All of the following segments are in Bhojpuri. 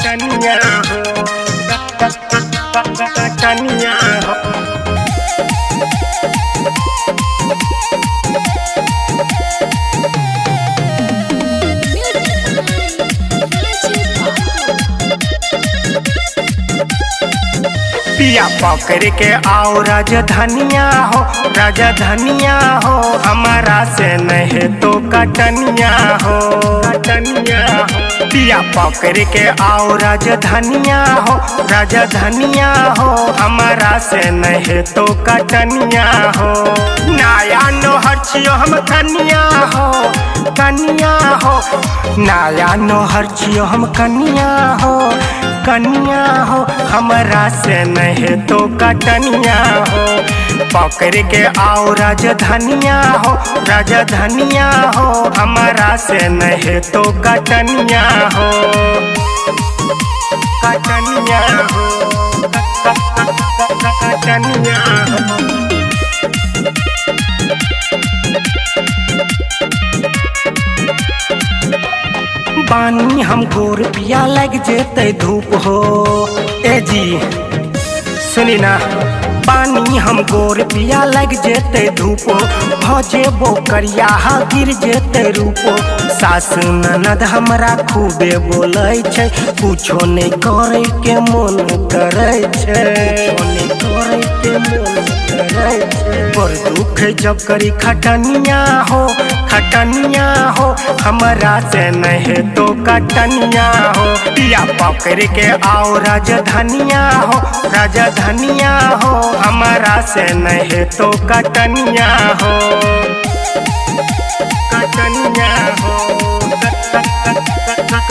कटनिया हो कटनिया हो। पिया पकड़ के आओ राजधानिया हो राजधानिया हो, हमारा से नहीं तो कटनिया हो कटनिया हो। पिया पकड़ के आओ राजधानिया हो राजधानिया हो, हमारा से नहीं तो कटनिया हो। नया नोहर छियो हम कनिया हो कनिया हो, नया नोहर छियो हम कनिया हो कनिया हो, हमारा से नहीं तो कटनिया हो। पकड़ के आओ राजधानिया हो राजधानिया हो, हमारा से नहीं तो कटनिया हो कटनिया हो कटनिया हो। पानी हम गोर पिया लग जेते धूप हो। ए जी सुनी ना, पानी हम गोर पिया लग जेते धूप, भजे बो करिया गिर जेते रूपो। सास ननद हमरा खूबे बोलै छै, कुछो नहीं करे के मन करे छै, कुछो नहीं करे के मन करे छै। बड़ दुख जब करी खटनिया हो खटनिया हो, हमारा से नहीं तो कटनिया हो। पिया पकड़ के आओ राजधानिया हो राजधानिया हो, हमारा से नहीं तो कटनिया हो कटनिया हो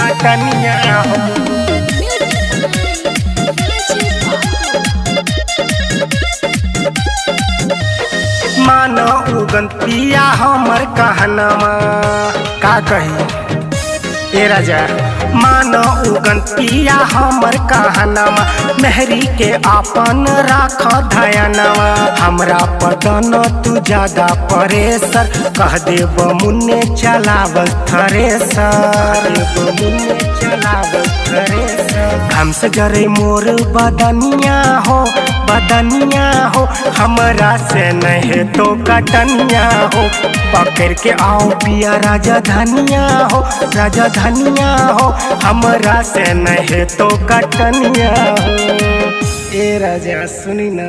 कटनिया हो। मानो उगन पिया हमर कहनमा का कही ए राजा। मानो उगन पिया हमर कहनमा, मेहरी के आपन राख धयनवा। हमरा पदन तू ज्यादा परेसर, कह देब मुन्ने चलाव थरेसर मुन्ने चलाव थरेसर। हमसे जरे मोर बदनिया हो बदनिया हो, हमरा से नहीं तो कटनिया हो। पकड़ के आओ पिया राजधानिया हो राजधानिया हो, हमरा से नहीं तो कटनिया हो। ए राजा सुनी ना।